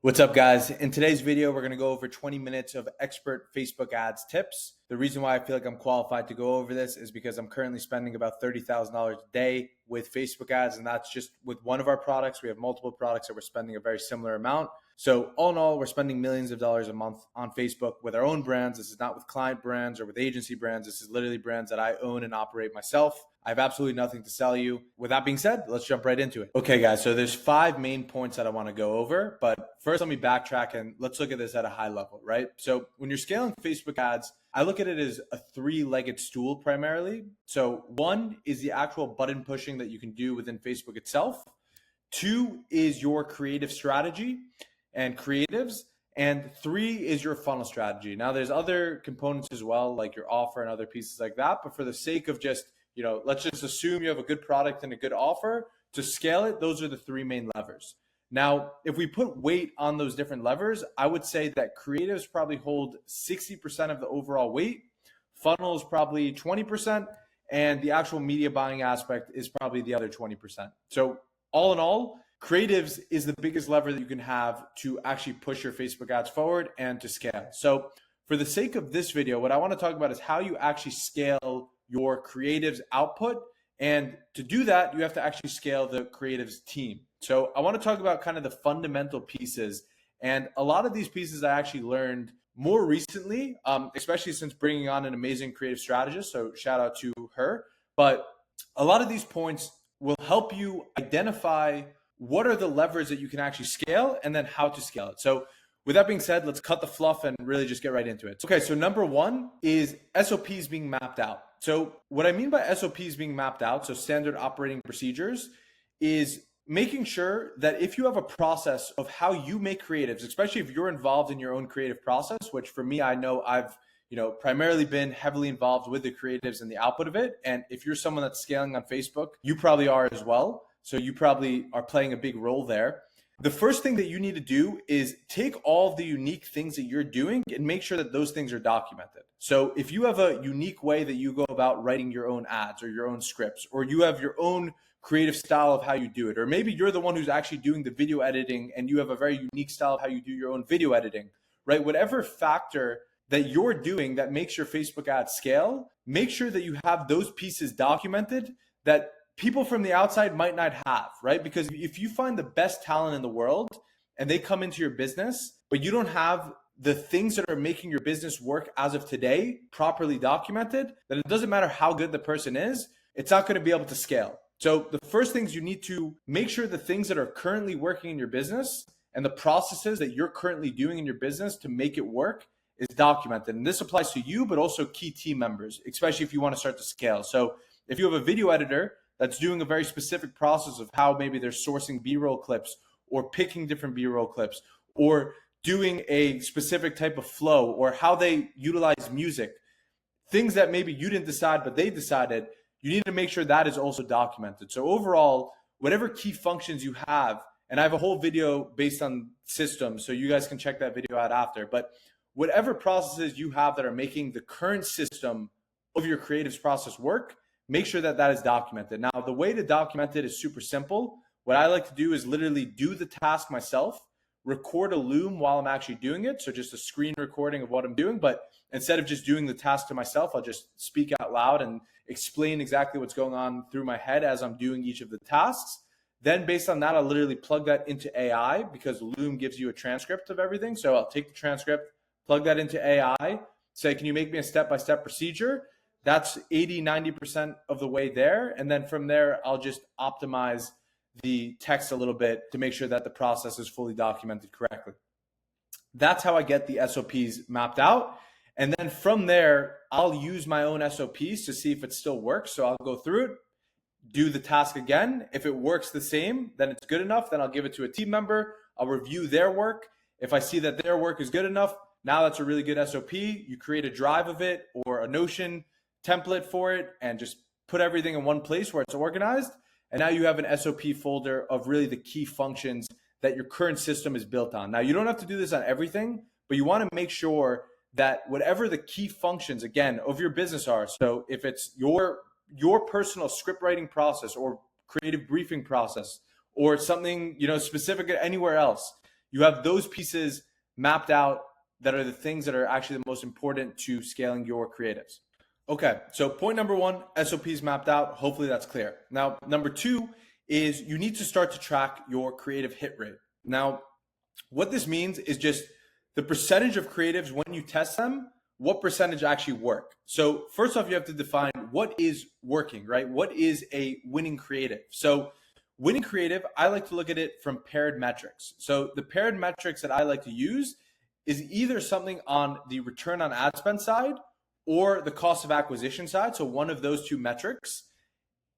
What's up, guys? In today's video, we're going to go over 20 minutes of expert Facebook ads tips. The reason why I feel like I'm qualified to go over this is because I'm currently spending about $30,000 a day with Facebook ads, and that's just with one of our products. We have multiple products that we're spending a very similar amount. So all in all, we're spending millions of dollars a month on Facebook with our own brands. This is not with client brands or with agency brands. This is literally brands that I own and operate myself. I have absolutely nothing to sell you. With that being said, let's jump right into it. Okay, guys, so there's 5 main points that I want to go over, but first let me backtrack and let's look at this at a high level, right? So when you're scaling Facebook ads, I look at it as a 3-legged stool primarily. So 1 is the actual button pushing that you can do within Facebook itself. 2 is your creative strategy and creatives. And 3 is your funnel strategy. Now there's other components as well, like your offer and other pieces like that. But for the sake of just, let's just assume you have a good product and a good offer. To scale it, those are the 3 main levers. Now, if we put weight on those different levers, I would say that creatives probably hold 60% of the overall weight, funnels probably 20%, and the actual media buying aspect is probably the other 20%. So all in all, creatives is the biggest lever that you can have to actually push your Facebook ads forward and to scale. So for the sake of this video, what I want to talk about is how you actually scale your creatives output. And to do that, you have to actually scale the creatives team. So I want to talk about kind of the fundamental pieces. And a lot of these pieces I actually learned more recently, especially since bringing on an amazing creative strategist. So shout out to her. But a lot of these points will help you identify what are the levers that you can actually scale and then how to scale it. So with that being said, let's cut the fluff and really just get right into it. Okay, so number 1 is SOPs being mapped out. So what I mean by SOPs being mapped out, so standard operating procedures, is making sure that if you have a process of how you make creatives, especially if you're involved in your own creative process, which for me, I know I've primarily been heavily involved with the creatives and the output of it. And if you're someone that's scaling on Facebook, you probably are as well. So you probably are playing a big role there. The first thing that you need to do is take all of the unique things that you're doing and make sure that those things are documented. So if you have a unique way that you go about writing your own ads or your own scripts, or you have your own creative style of how you do it, or maybe you're the one who's actually doing the video editing and you have a very unique style of how you do your own video editing, right? Whatever factor that you're doing that makes your Facebook ad scale, make sure that you have those pieces documented that people from the outside might not have, right? Because if you find the best talent in the world and they come into your business, but you don't have the things that are making your business work as of today properly documented, then it doesn't matter how good the person is, it's not going to be able to scale. So the first things you need to make sure the things that are currently working in your business and the processes that you're currently doing in your business to make it work is documented. And this applies to you, but also key team members, especially if you want to start to scale. So if you have a video editor that's doing a very specific process of how maybe they're sourcing B-roll clips or picking different B-roll clips or doing a specific type of flow or how they utilize music, things that maybe you didn't decide, but they decided, you need to make sure that is also documented. So overall, whatever key functions you have, and I have a whole video based on systems, so you guys can check that video out after, but whatever processes you have that are making the current system of your creatives process work, make sure that that is documented. Now, the way to document it is super simple. What I like to do is literally do the task myself, record a loom while I'm actually doing it. So just a screen recording of what I'm doing. But instead of just doing the task to myself, I'll just speak out loud and explain exactly what's going on through my head as I'm doing each of the tasks. Then based on that, I'll literally plug that into AI because Loom gives you a transcript of everything. So I'll take the transcript, plug that into AI, say, can you make me a step-by-step procedure? That's 80-90% of the way there. And then from there, I'll just optimize the text a little bit to make sure that the process is fully documented correctly. That's how I get the SOPs mapped out. And then from there, I'll use my own SOPs to see if it still works. So I'll go through it, do the task again. If it works the same, then it's good enough. Then I'll give it to a team member. I'll review their work. If I see that their work is good enough, now that's a really good SOP. You create a drive of it or a Notion template for it and just put everything in one place where it's organized. And now you have an SOP folder of really the key functions that your current system is built on. Now, you don't have to do this on everything, but you want to make sure that whatever the key functions, again, of your business are. So if it's your personal script writing process or creative briefing process or something, specific anywhere else, you have those pieces mapped out that are the things that are actually the most important to scaling your creatives. Okay, so point number one, SOPs mapped out. Hopefully that's clear. Now, number two is you need to start to track your creative hit rate. Now, what this means is just the percentage of creatives when you test them, what percentage actually work. So first off, you have to define what is working, right? What is a winning creative? So winning creative, I like to look at it from paired metrics. So the paired metrics that I like to use is either something on the return on ad spend side or the cost of acquisition side. So one of those two metrics.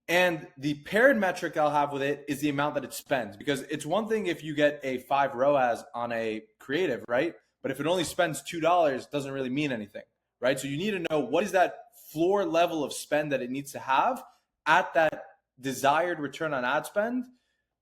And the paired metric I'll have with it is the amount that it spends, because it's one thing if you get a 5 ROAS on a creative, right? But if it only spends $2, it doesn't really mean anything, right? So you need to know what is that floor level of spend that it needs to have at that desired return on ad spend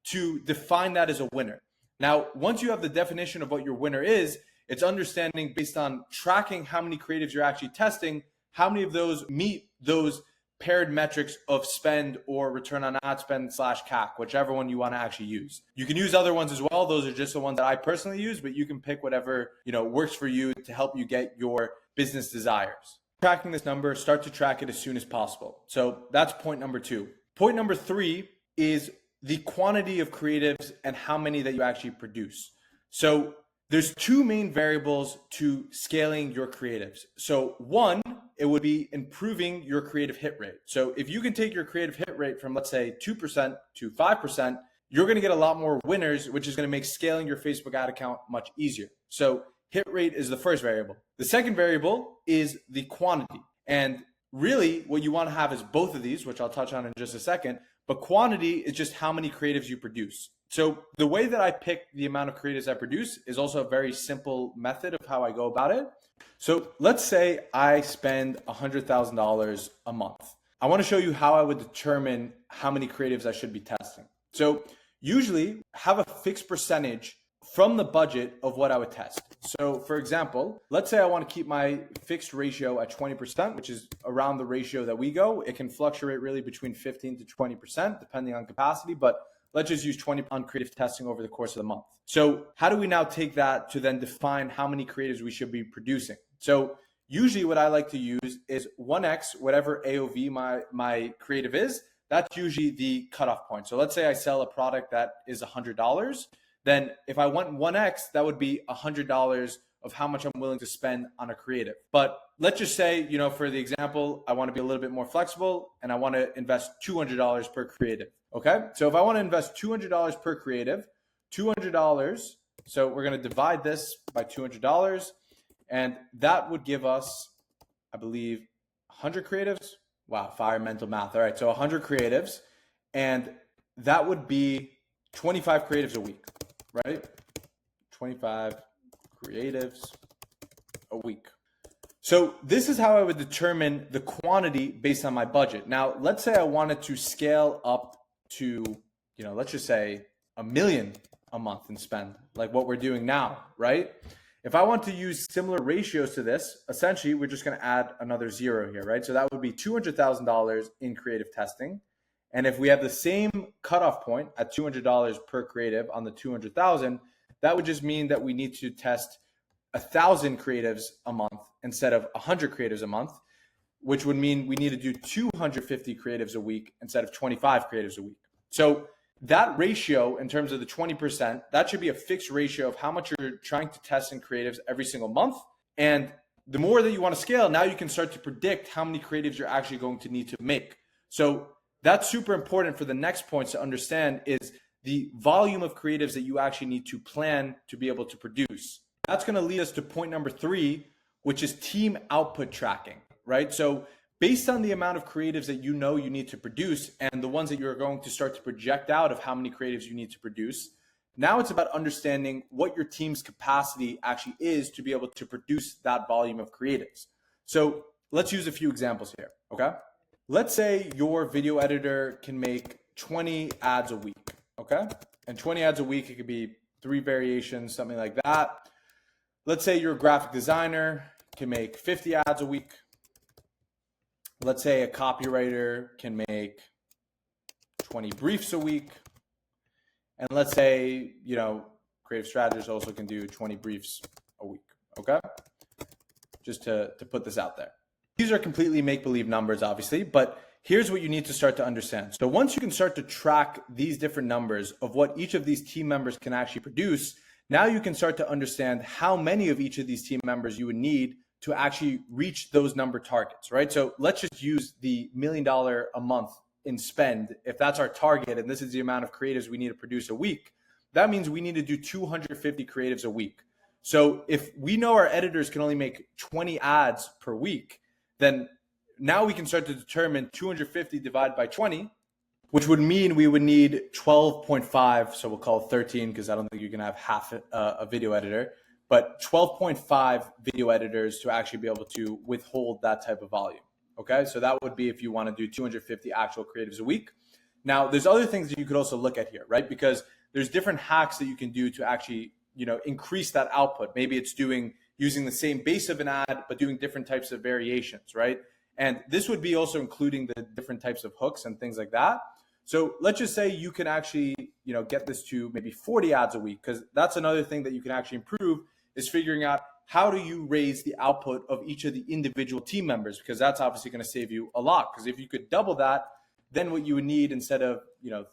to define that as a winner. Now, once you have the definition of what your winner is, it's understanding based on tracking how many creatives you're actually testing, how many of those meet those paired metrics of spend or return on ad spend / CAC, whichever one you want to actually use. You can use other ones as well. Those are just the ones that I personally use, but you can pick whatever, works for you to help you get your business desires. Tracking this number, start to track it as soon as possible. So that's point number two. Point number three is the quantity of creatives and how many that you actually produce. So there's two main variables to scaling your creatives. So one, it would be improving your creative hit rate. So if you can take your creative hit rate from, let's say, 2% to 5%, you're going to get a lot more winners, which is going to make scaling your Facebook ad account much easier. So hit rate is the first variable. The second variable is the quantity. And really what you want to have is both of these, which I'll touch on in just a second. But quantity is just how many creatives you produce. So the way that I pick the amount of creatives I produce is also a very simple method of how I go about it. So let's say I spend $100,000 a month. I want to show you how I would determine how many creatives I should be testing. So usually have a fixed percentage from the budget of what I would test. So for example, let's say I want to keep my fixed ratio at 20%, which is around the ratio that we go. It can fluctuate really between 15 to 20% depending on capacity, but let's just use 20 on creative testing over the course of the month. So how do we now take that to then define how many creatives we should be producing? So usually what I like to use is 1x, whatever AOV my creative is, that's usually the cutoff point. So let's say I sell a product that is $100. Then if I want 1x, that would be $100 of how much I'm willing to spend on a creative. But let's just say, for the example, I want to be a little bit more flexible and I want to invest $200 per creative. Okay. So if I want to invest $200 per creative, $200. So we're going to divide this by $200 and that would give us, I believe, 100 creatives. Wow. Fire mental math. All right. So 100 creatives and that would be 25 creatives a week, right? 25 creatives a week. So this is how I would determine the quantity based on my budget. Now, let's say I wanted to scale up to, let's just say $1 million a month and spend like what we're doing now, right? If I want to use similar ratios to this, essentially we're just going to add another zero here, right? So that would be $200,000 in creative testing. And if we have the same cutoff point at $200 per creative on the 200,000, that would just mean that we need to test 1,000 creatives a month instead of 100 creatives a month, which would mean we need to do 250 creatives a week instead of 25 creatives a week. So that ratio in terms of the 20%, that should be a fixed ratio of how much you're trying to test in creatives every single month. And the more that you want to scale, now you can start to predict how many creatives you're actually going to need to make. So that's super important for the next points to understand is the volume of creatives that you actually need to plan to be able to produce. That's going to lead us to point number 3, which is team output tracking, right? So based on the amount of creatives that you need to produce and the ones that you're going to start to project out of how many creatives you need to produce, now it's about understanding what your team's capacity actually is to be able to produce that volume of creatives. So let's use a few examples here, okay? Let's say your video editor can make 20 ads a week, okay? And 20 ads a week, it could be 3 variations, something like that. Let's say your graphic designer can make 50 ads a week. Let's say a copywriter can make 20 briefs a week. And let's say, creative strategists also can do 20 briefs a week. Okay, just to put this out there. These are completely make-believe numbers, obviously, but here's what you need to start to understand. So once you can start to track these different numbers of what each of these team members can actually produce, now you can start to understand how many of each of these team members you would need to actually reach those number targets, right? So let's just use the $1 million a month in spend. If that's our target, and this is the amount of creatives we need to produce a week, that means we need to do 250 creatives a week. So if we know our editors can only make 20 ads per week, then now we can start to determine 250 divided by 20, which would mean we would need 12.5. So we'll call it 13 because I don't think you can have half a video editor, but 12.5 video editors to actually be able to withhold that type of volume. Okay, so that would be if you want to do 250 actual creatives a week. Now, there's other things that you could also look at here, right? Because there's different hacks that you can do to actually, increase that output. Maybe it's using the same base of an ad, but doing different types of variations, right? And this would be also including the different types of hooks and things like that. So let's just say you can actually, get this to maybe 40 ads a week, because that's another thing that you can actually improve is figuring out how do you raise the output of each of the individual team members, because that's obviously going to save you a lot. Because if you could double that, then what you would need instead of,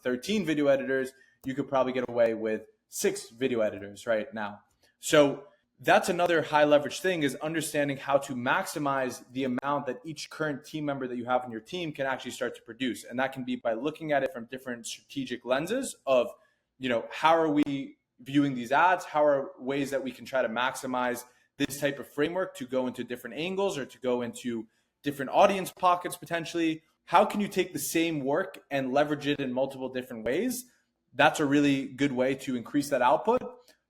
13 video editors, you could probably get away with 6 video editors right now. So that's another high leverage thing, is understanding how to maximize the amount that each current team member that you have in your team can actually start to produce. And that can be by looking at it from different strategic lenses of, how are we viewing these ads? How are ways that we can try to maximize this type of framework to go into different angles or to go into different audience pockets potentially? How can you take the same work and leverage it in multiple different ways? That's a really good way to increase that output.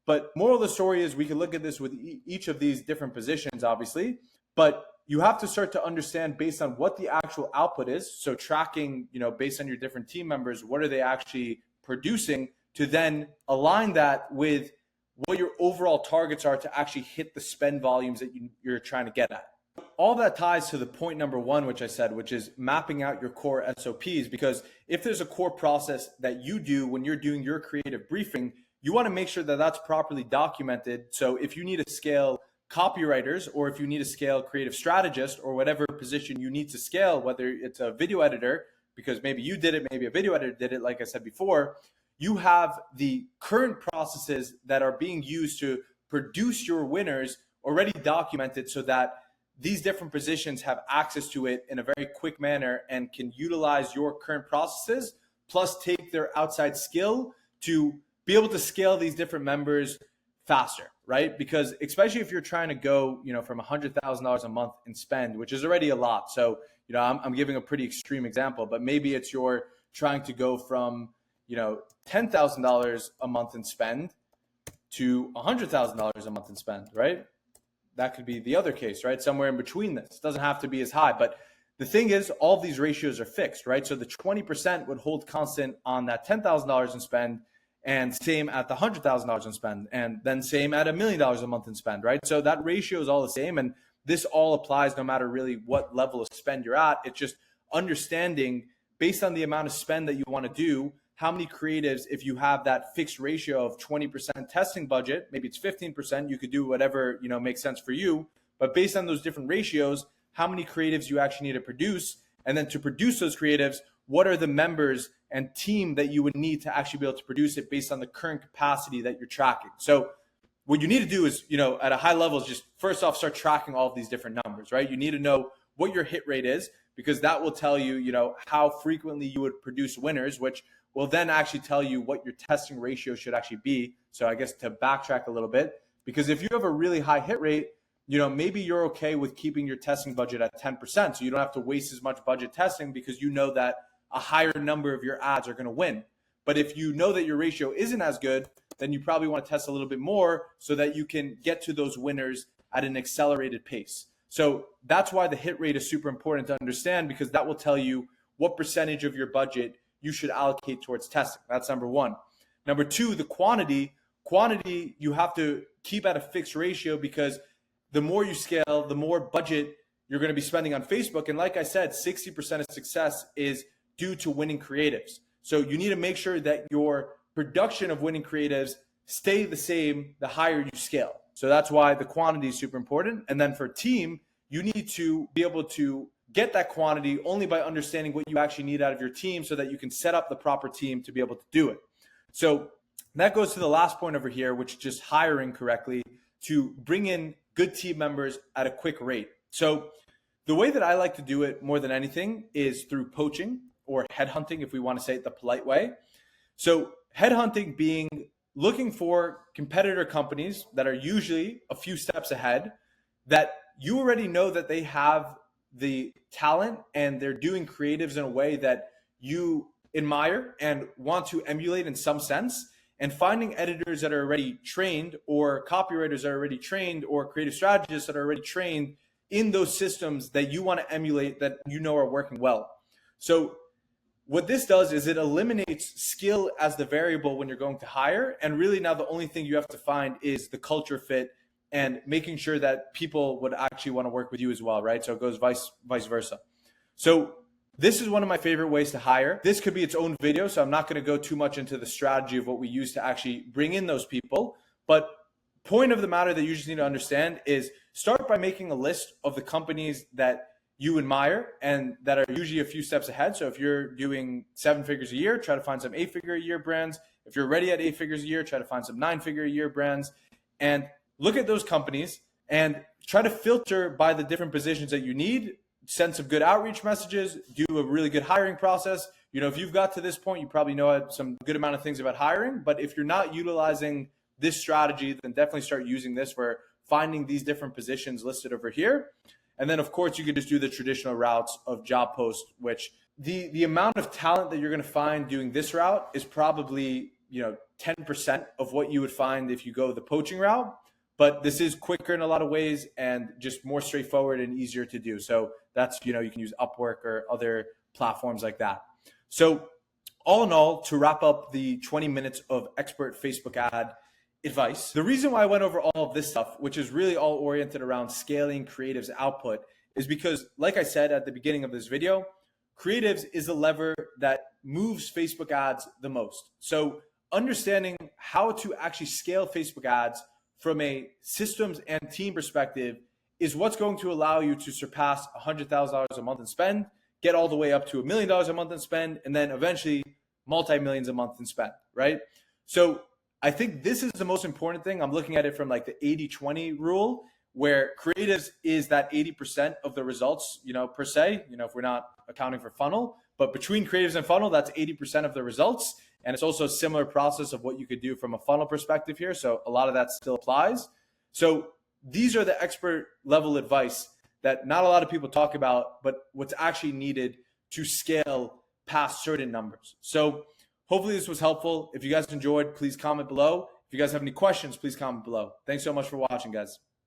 But moral of the story is we can look at this with each of these different positions, obviously, but you have to start to understand based on what the actual output is. So tracking, based on your different team members, what are they actually producing, to then align that with what your overall targets are to actually hit the spend volumes that you're trying to get at. All that ties to the point number 1, which I said, which is mapping out your core SOPs, because if there's a core process that you do when you're doing your creative briefing, you want to make sure that that's properly documented. So if you need to scale copywriters, or if you need to scale creative strategist, or whatever position you need to scale, whether it's a video editor, because maybe you did it, maybe a video editor did it, like I said before, you have the current processes that are being used to produce your winners already documented, so that these different positions have access to it in a very quick manner and can utilize your current processes, plus take their outside skill to be able to scale these different members faster, right? Because especially if you're trying to go, from $100,000 a month in spend, which is already a lot. So, I'm giving a pretty extreme example, but maybe it's you're trying to go from, $10,000 a month in spend to $100,000 a month in spend, right? That could be the other case, right? Somewhere in between this. It doesn't have to be as high, but the thing is, all of these ratios are fixed, right? So the 20% would hold constant on that $10,000 in spend, and same at the $100,000 in spend, and then same at $1 million a month in spend, right? So that ratio is all the same, and this all applies no matter really what level of spend you're at. It's just understanding based on the amount of spend that you want to do, how many creatives, if you have that fixed ratio of 20% testing budget, maybe it's 15%, you could do whatever, makes sense for you. But based on those different ratios, how many creatives you actually need to produce. And then to produce those creatives, what are the members and team that you would need to actually be able to produce it based on the current capacity that you're tracking. So what you need to do is, at a high level, is just first off, start tracking all of these different numbers, right? You need to know what your hit rate is, because that will tell you, how frequently you would produce winners, which will then actually tell you what your testing ratio should actually be. So I guess to backtrack a little bit, because if you have a really high hit rate, maybe you're okay with keeping your testing budget at 10%. So you don't have to waste as much budget testing, because you know that a higher number of your ads are going to win. But if you know that your ratio isn't as good, then you probably want to test a little bit more so that you can get to those winners at an accelerated pace. So that's why the hit rate is super important to understand, because that will tell you what percentage of your budget you should allocate towards testing. That's number 1. Number 2, the quantity you have to keep at a fixed ratio, because the more you scale, the more budget you're going to be spending on Facebook. And like I said, 60% of success is due to winning creatives. So you need to make sure that your production of winning creatives stay the same the higher you scale. So that's why the quantity is super important. And then for team, you need to be able to get that quantity only by understanding what you actually need out of your team so that you can set up the proper team to be able to do it. So that goes to the last point over here, which is just hiring correctly to bring in good team members at a quick rate. So the way that I like to do it more than anything is through poaching or headhunting, if we want to say it the polite way. So headhunting being looking for competitor companies that are usually a few steps ahead, that you already know that they have the talent and they're doing creatives in a way that you admire and want to emulate in some sense, and finding editors that are already trained or copywriters that are already trained or creative strategists that are already trained in those systems that you want to emulate that you know are working well. So what this does is it eliminates skill as the variable when you're going to hire. And really now the only thing you have to find is the culture fit and making sure that people would actually want to work with you as well, right? So it goes vice versa. So this is one of my favorite ways to hire. This could be its own video, so I'm not going to go too much into the strategy of what we use to actually bring in those people. But point of the matter that you just need to understand is start by making a list of the companies that you admire and that are usually a few steps ahead. So if you're doing 7 figures a year, try to find some 8-figure a year brands. If you're already at 8 figures a year, try to find some 9-figure a year brands. And look at those companies and try to filter by the different positions that you need. Send some good outreach messages, do a really good hiring process. You know, if you've got to this point, you probably know some good amount of things about hiring, but if you're not utilizing this strategy, then definitely start using this for finding these different positions listed over here. And then of course you could just do the traditional routes of job post, which the amount of talent that you're going to find doing this route is probably, 10% of what you would find if you go the poaching route. But this is quicker in a lot of ways and just more straightforward and easier to do. So that's, you can use Upwork or other platforms like that. So all in all, to wrap up the 20 minutes of expert Facebook ad advice, the reason why I went over all of this stuff, which is really all oriented around scaling creatives output, is because, like I said at the beginning of this video, creatives is the lever that moves Facebook ads the most. So understanding how to actually scale Facebook ads from a systems and team perspective is what's going to allow you to surpass $100,000 a month in spend, get all the way up to $1 million a month in spend, and then eventually multi-millions a month in spend, right? So I think this is the most important thing. I'm looking at it from like the 80-20 rule, where creatives is that 80% of the results, per se, if we're not accounting for funnel, but between creatives and funnel, that's 80% of the results. And it's also a similar process of what you could do from a funnel perspective here. So a lot of that still applies. So these are the expert level advice that not a lot of people talk about, but what's actually needed to scale past certain numbers. So hopefully this was helpful. If you guys enjoyed, please comment below. If you guys have any questions, please comment below. Thanks so much for watching, guys.